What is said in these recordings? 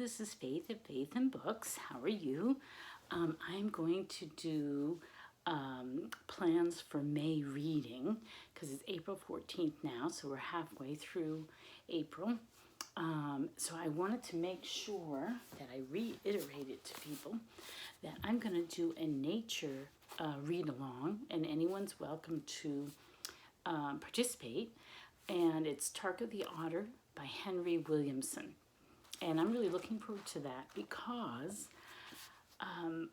this is Faith at Faith and Books. How are you? I'm going to do plans for May reading because it's April 14th now, so we're halfway through April. So I wanted to make sure that I reiterate it to people that I'm going to do a nature read-along, and anyone's welcome to participate. And it's Tarka the Otter by Henry Williamson. And I'm really looking forward to that because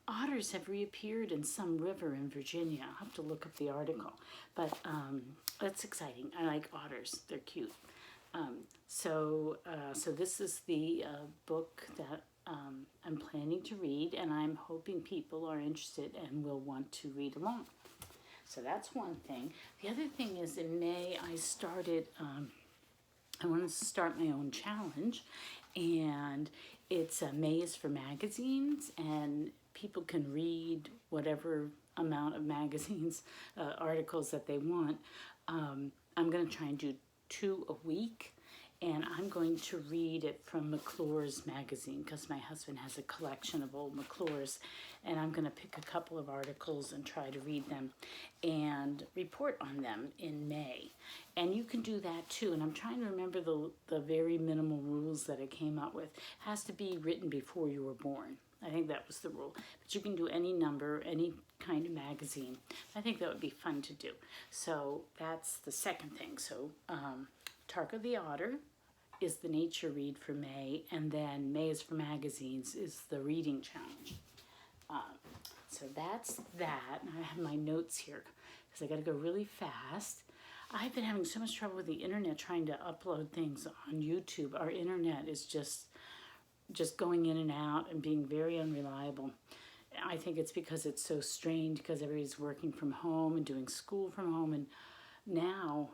otters have reappeared in some river in Virginia. I'll have to look up the article, but that's exciting. I like otters, they're cute. So this is the book that I'm planning to read, and I'm hoping people are interested and will want to read along. So that's one thing. The other thing is in May I started, I wanted to start my own challenge, and it's May is for magazines, and people can read whatever amount of magazines, articles that they want. I'm going to try and do 2 a week. And I'm going to read it from McClure's magazine because my husband has a collection of old McClure's, and I'm going to pick a couple of articles and try to read them and report on them in May. And you can do that too. And I'm trying to remember the very minimal rules that I came up with. It has to be written before you were born. I think that was the rule. But you can do any number, any kind of magazine. I think that would be fun to do. So that's the second thing. So Tarka the Otter is the nature read for May, and then May is for magazines is the reading challenge. So that's that. And I have my notes here because I got to go really fast. I've been having so much trouble with the internet trying to upload things on YouTube. Our internet is just going in and out and being very unreliable. I think it's because it's so strained because everybody's working from home and doing school from home, and now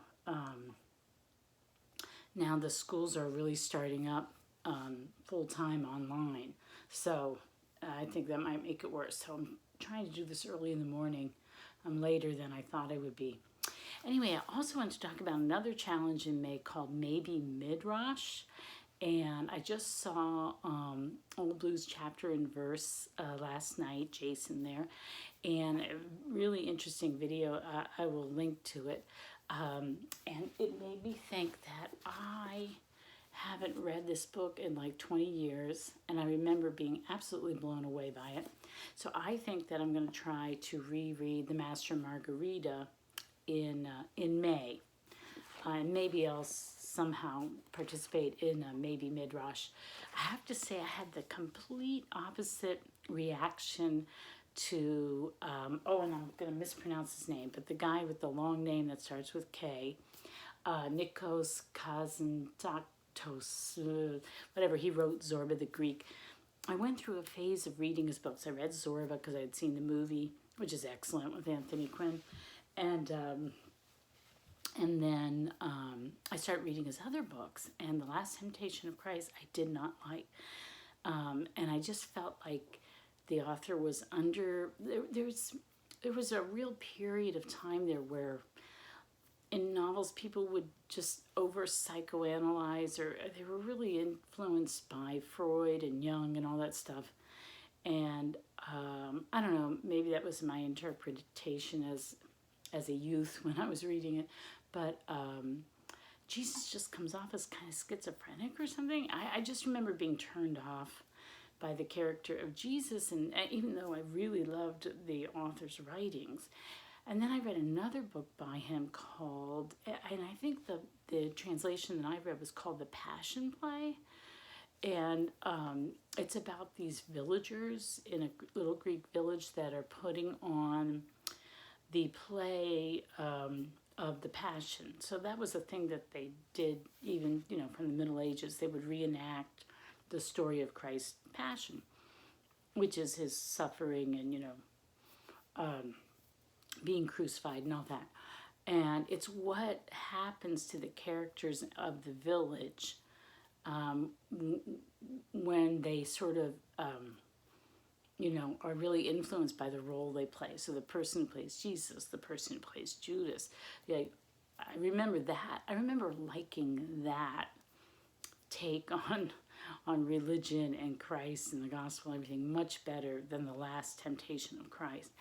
the schools are really starting up full-time online. So I think that might make it worse. So I'm trying to do this early in the morning. I'm later than I thought I would be. Anyway, I also want to talk about another challenge in May called Maybe Midrash. And I just saw Old Blues chapter and verse last night, Jason there. And a really interesting video. I will link to it. And it made me think that I haven't read this book in like 20 years, and I remember being absolutely blown away by it. So I think that I'm going to try to reread The Master and Margarita in May. And maybe I'll somehow participate in Maybe Midrash. I have to say I had the complete opposite reaction to, and I'm going to mispronounce his name, but the guy with the long name that starts with K, Nikos Kazantakos, whatever, he wrote Zorba the Greek. I went through a phase of reading his books. I read Zorba because I had seen the movie, which is excellent, with Anthony Quinn, and then I started reading his other books, and The Last Temptation of Christ I did not like, and I just felt like the author was under, there was a real period of time there where in novels people would just over psychoanalyze, or they were really influenced by Freud and Jung and all that stuff. And I don't know, maybe that was my interpretation as a youth when I was reading it, but Jesus just comes off as kind of schizophrenic or something. I just remember being turned off by the character of Jesus, and even though I really loved the author's writings. And then I read another book by him called, and I think the translation that I read was called The Passion Play, and it's about these villagers in a little Greek village that are putting on the play of the Passion. So that was a thing that they did even, from the Middle Ages. They would reenact the story of Christ's Passion, which is his suffering and, being crucified and all that. And it's what happens to the characters of the village when they sort of, are really influenced by the role they play. So the person who plays Jesus, the person who plays Judas. I remember that. I remember liking that take on religion and Christ and the gospel and everything much better than The Last Temptation of Christ.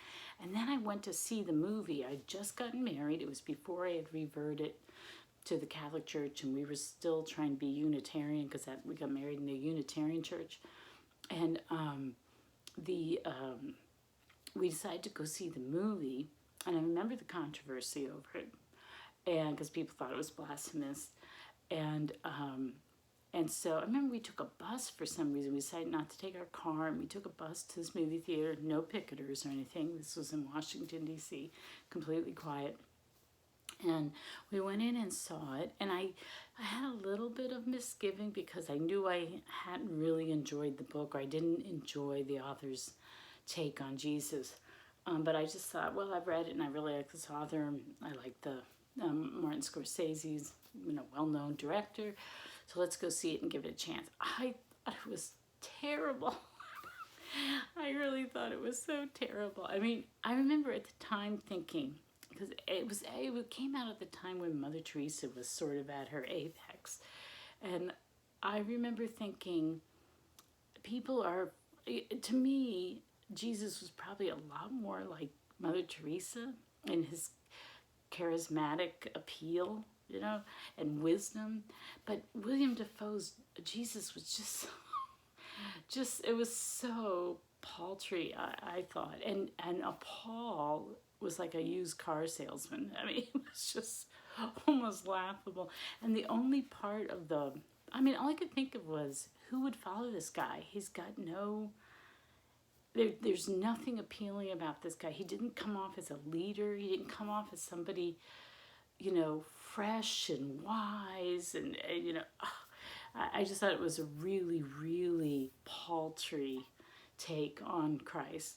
And then I went to see the movie. I'd just gotten married. It was before I had reverted to the Catholic Church, and we were still trying to be Unitarian because we got married in the Unitarian Church. And we decided to go see the movie, and I remember the controversy over it, and because people thought it was blasphemous, and so I remember we took a bus for some reason. We decided not to take our car, and we took a bus to this movie theater. No picketers or anything. This was in Washington, D.C., completely quiet. And we went in and saw it, and I had a little bit of misgiving because I knew I hadn't really enjoyed the book, or I didn't enjoy the author's take on Jesus. But I just thought, well, I've read it, and I really like this author. I like the Martin Scorsese's, well-known director. So let's go see it and give it a chance. I thought it was terrible. I really thought it was so terrible. I mean, I remember at the time thinking, because it came out at the time when Mother Teresa was sort of at her apex. And I remember thinking, to me, Jesus was probably a lot more like Mother Teresa in his charismatic appeal, and wisdom. But William Dafoe's Jesus was just it was so paltry, I thought. And Paul was like a used car salesman. I mean, it was just almost laughable. And the only part of all I could think of was, who would follow this guy? He's got there's nothing appealing about this guy. He didn't come off as a leader. He didn't come off as somebody, fresh and wise. And, I just thought it was a really, really paltry take on Christ.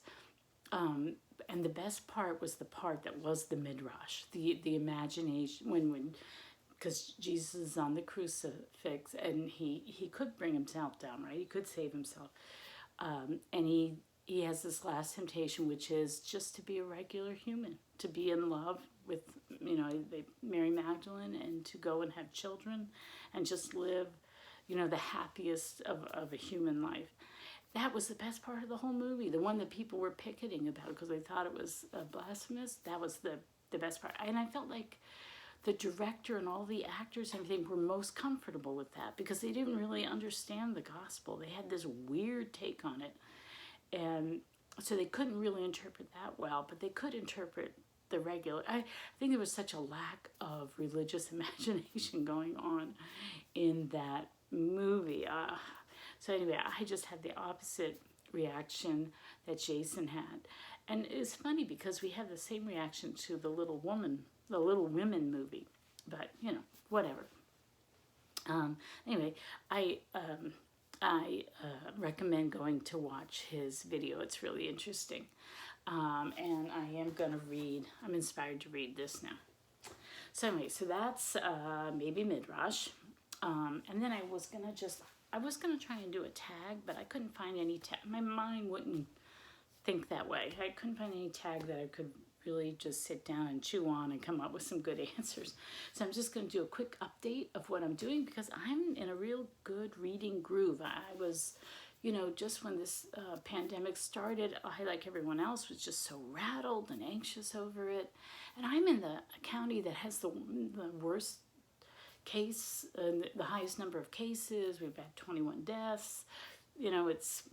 And the best part was the part that was the midrash, the imagination, because Jesus is on the crucifix, and he could bring himself down, right? He could save himself. And he has this last temptation, which is just to be a regular human, to be in love with, Mary Magdalene, and to go and have children and just live, the happiest of a human life. That was the best part of the whole movie. The one that people were picketing about because they thought it was blasphemous. That was the best part. And I felt like the director and all the actors and everything were most comfortable with that because they didn't really understand the gospel. They had this weird take on it. And so they couldn't really interpret that well, but they could interpret the regular. I think there was such a lack of religious imagination going on in that movie. So anyway, I just had the opposite reaction that Jason had. And it's funny because we had the same reaction to the Little Women movie. But, whatever. Anyway, I recommend going to watch his video. It's really interesting. And I am going to I'm inspired to read this now. So anyway, so that's maybe Midrash. And then I was going to try and do a tag, but I couldn't find any tag. My mind wouldn't think that way. I couldn't find any tag that I could really just sit down and chew on and come up with some good answers. So I'm just going to do a quick update of what I'm doing because I'm in a real good reading groove. I was, just when this pandemic started, I, like everyone else, was just so rattled and anxious over it. And I'm in the county that has the worst case, the highest number of cases. We've had 21 deaths. It's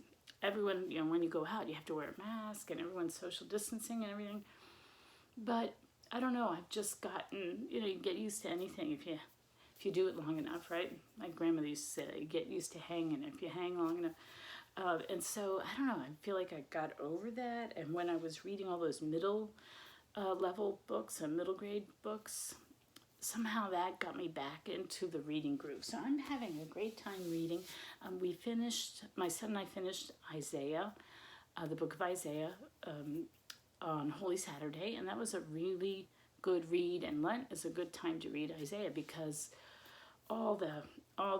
everyone, when you go out, you have to wear a mask and everyone's social distancing and everything. But I don't know, I've just gotten, you get used to anything if you do it long enough, right? My grandmother used to say that you get used to hanging if you hang long enough. And so, I don't know, I feel like I got over that. And when I was reading all those middle level books and middle grade books, somehow that got me back into the reading groove. So I'm having a great time reading. My son and I finished Isaiah, the book of Isaiah, on Holy Saturday, and that was a really good read. And Lent is a good time to read Isaiah because all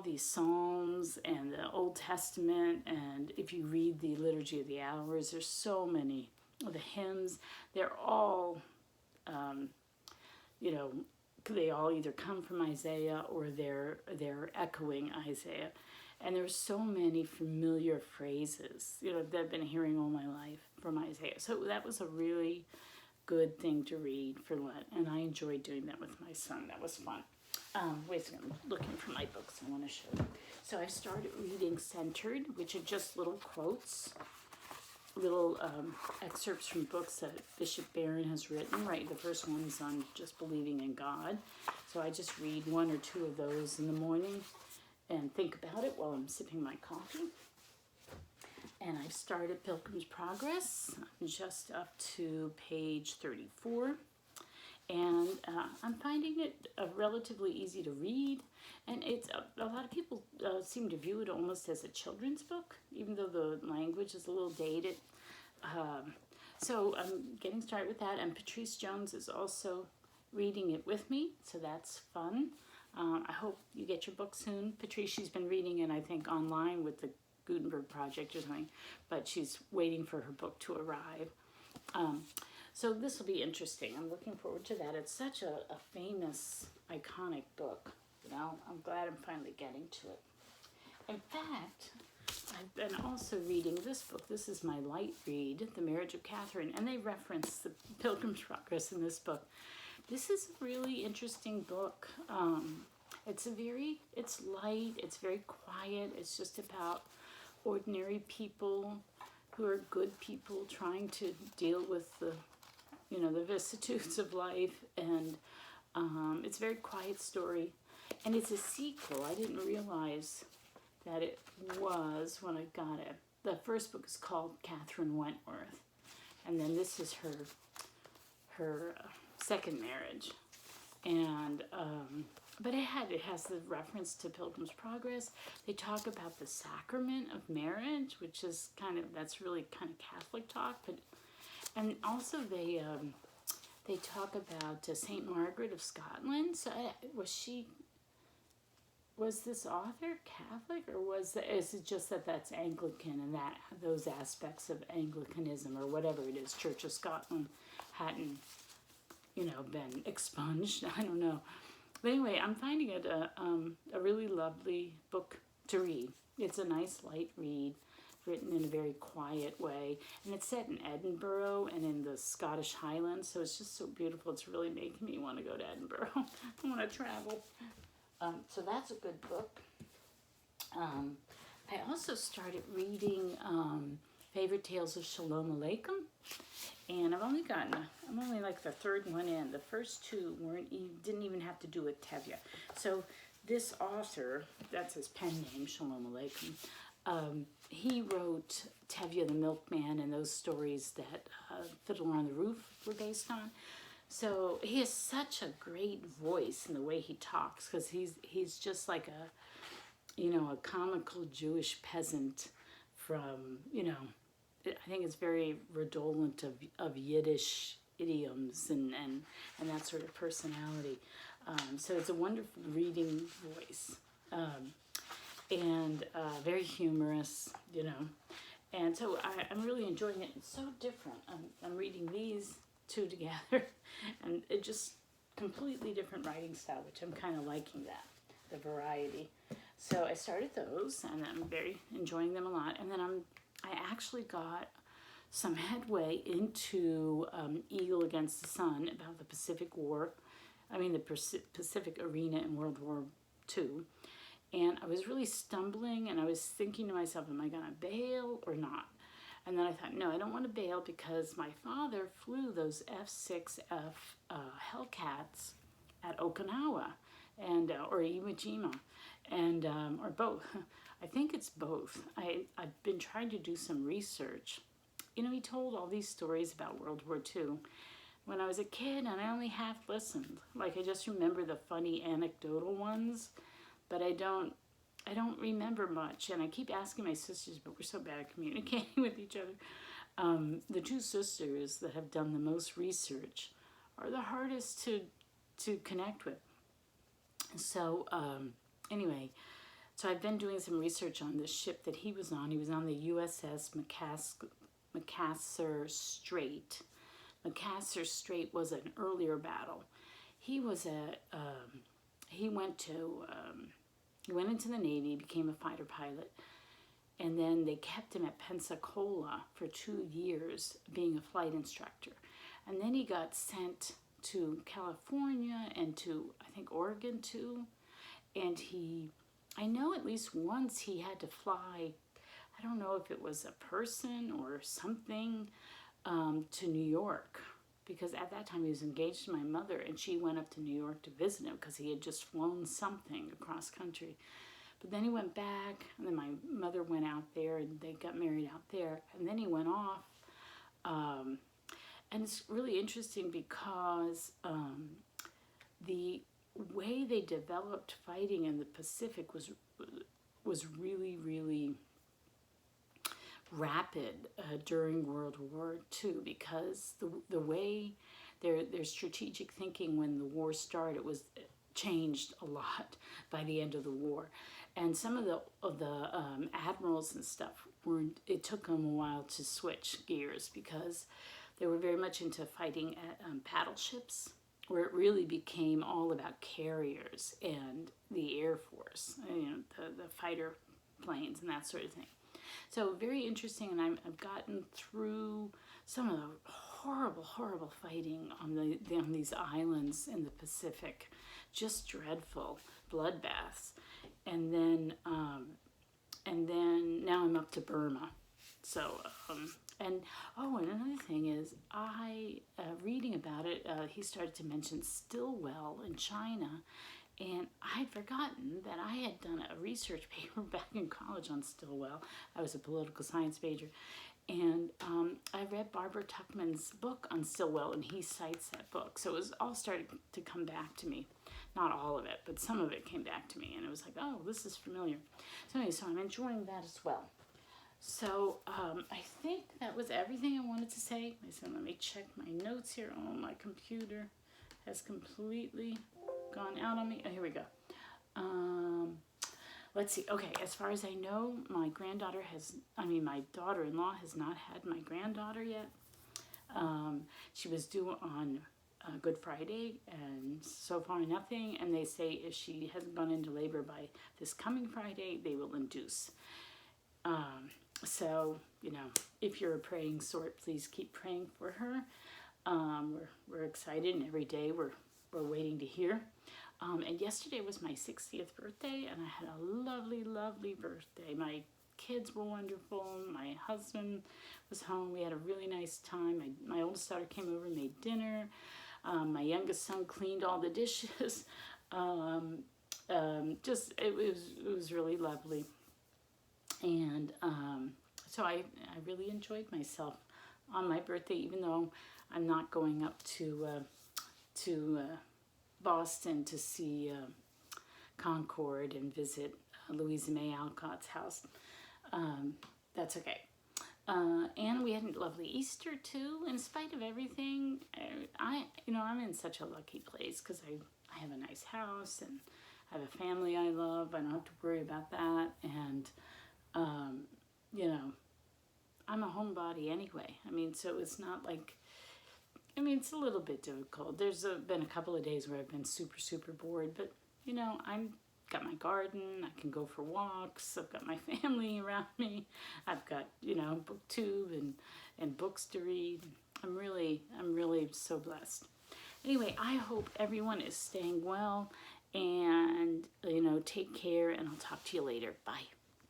these Psalms and the Old Testament, and if you read the Liturgy of the Hours, there's so many of the hymns. They're all, they all either come from Isaiah or they're echoing Isaiah. And there were so many familiar phrases, you know, that I've been hearing all my life from Isaiah. So that was a really good thing to read for Lent, and I enjoyed doing that with my son. That was fun. Wait a second, I'm looking for my books I want to show you. So I started reading Centered, which are just little quotes, little excerpts from books that Bishop Barron has written, right? The first one's on just believing in God. So I just read one or two of those in the morning and think about it while I'm sipping my coffee. And I've started Pilgrim's Progress. I'm just up to page 34. And I'm finding it relatively easy to read. And it's a lot of people seem to view it almost as a children's book, even though the language is a little dated. So I'm getting started with that. And Patrice Jones is also reading it with me, so that's fun. I hope you get your book soon. Patrice, she's been reading it, I think, online with the Gutenberg Project or something, but she's waiting for her book to arrive. So this will be interesting. I'm looking forward to that. It's such a famous, iconic book. You know, I'm glad I'm finally getting to it. In fact, I've been also reading this book. This is my light read, The Marriage of Katherine, and they reference the Pilgrim's Progress in this book. This is a really interesting book. It's light, it's very quiet. It's just about ordinary people who are good people trying to deal with the vicissitudes of life, and it's a very quiet story, and it's a sequel. I didn't realize that it was when I got it. The first book is called Katherine Wentworth, and then this is her second marriage, and but it has the reference to Pilgrim's Progress. They talk about the sacrament of marriage, which is that's really kind of Catholic talk, and also they talk about Saint Margaret of Scotland. So was this author Catholic, or is it just that's Anglican, and that those aspects of Anglicanism or whatever it is, Church of Scotland, hadn't been expunged? I don't know. But anyway, I'm finding it a really lovely book to read. It's a nice light read, written in a very quiet way. And it's set in Edinburgh and in the Scottish Highlands, so it's just so beautiful. It's really making me want to go to Edinburgh. I want to travel. So that's a good book. I also started reading Favorite Tales of Sholom Aleichem. And I'm only like the third one in. The first two didn't even have to do with Tevye. So this author, that's his pen name, Sholom Aleichem, he wrote Tevye the Milkman and those stories that Fiddler on the Roof were based on. So he has such a great voice in the way he talks, because he's just like a comical Jewish peasant from, I think it's very redolent of Yiddish idioms and that sort of personality. So it's a wonderful reading voice, and very humorous, And so I'm really enjoying it. It's so different. I'm reading these two together, and it just completely different writing style, which I'm kind of liking that, the variety. So I started those, and I'm very enjoying them a lot. And then I actually got some headway into Eagle Against the Sun, about the Pacific War. The Pacific arena in World War II. And I was really stumbling, and I was thinking to myself, am I going to bail or not? And then I thought, no, I don't want to bail, because my father flew those F-6F Hellcats at Okinawa, and or Iwo Jima, and or both. I think it's both. I've been trying to do some research. He told all these stories about World War II when I was a kid, and I only half listened. Like, I just remember the funny anecdotal ones, but I don't remember much. And I keep asking my sisters, but we're so bad at communicating with each other. The two sisters that have done the most research are the hardest to connect with. So anyway, so I've been doing some research on this ship that he was on. He was on the USS Macassar Strait. Macassar Strait was an earlier battle. He went to He went into the Navy, became a fighter pilot, and then they kept him at Pensacola for 2 years being a flight instructor. And then he got sent to California and to, I think, Oregon too. And I know at least once he had to fly, I don't know if it was a person or something, to New York. Because at that time he was engaged to my mother, and she went up to New York to visit him because he had just flown something across country. But then he went back, and then my mother went out there, and they got married out there. And then he went off. And it's really interesting because the way they developed fighting in the Pacific was really, really rapid during World War II, because the way their strategic thinking when the war started was changed a lot by the end of the war. And some of the admirals and stuff it took them a while to switch gears, because they were very much into fighting at paddle ships, where it really became all about carriers and the Air Force, the fighter planes and that sort of thing. So very interesting, and I've gotten through some of the horrible, horrible fighting on these islands in the Pacific, just dreadful bloodbaths, and then now I'm up to Burma. So and another thing is, reading about it, he started to mention Stilwell in China. And I'd forgotten that I had done a research paper back in college on Stilwell. I was a political science major. And I read Barbara Tuchman's book on Stilwell, and he cites that book. So it was all starting to come back to me. Not all of it, but some of it came back to me. And it was like, oh, this is familiar. So anyway, so I'm enjoying that as well. So I think that was everything I wanted to say. So let me check my notes here. Oh, my computer has completely gone out on me. Oh, here we go. Let's see. Okay, as far as I know, my daughter-in-law has not had my granddaughter yet. She was due on Good Friday, and so far nothing. And they say if she hasn't gone into labor by this coming Friday, they will induce. So, if you're a praying sort, please keep praying for her. We're excited, and every day we're waiting to hear. And yesterday was my 60th birthday, and I had a lovely, lovely birthday. My kids were wonderful. My husband was home. We had a really nice time. My oldest daughter came over and made dinner. My youngest son cleaned all the dishes. It was really lovely. And so I really enjoyed myself on my birthday, even though I'm not going up to Boston to see Concord and visit Louisa May Alcott's house. That's okay. And we had a lovely Easter too. In spite of everything, I'm in such a lucky place because I have a nice house and I have a family I love. I don't have to worry about that. And, I'm a homebody anyway. So it's not like, it's a little bit difficult. There's been a couple of days where I've been super, super bored, but, I've got my garden, I can go for walks, I've got my family around me, I've got, booktube and books to read. I'm really so blessed. Anyway, I hope everyone is staying well, and, take care, and I'll talk to you later. Bye.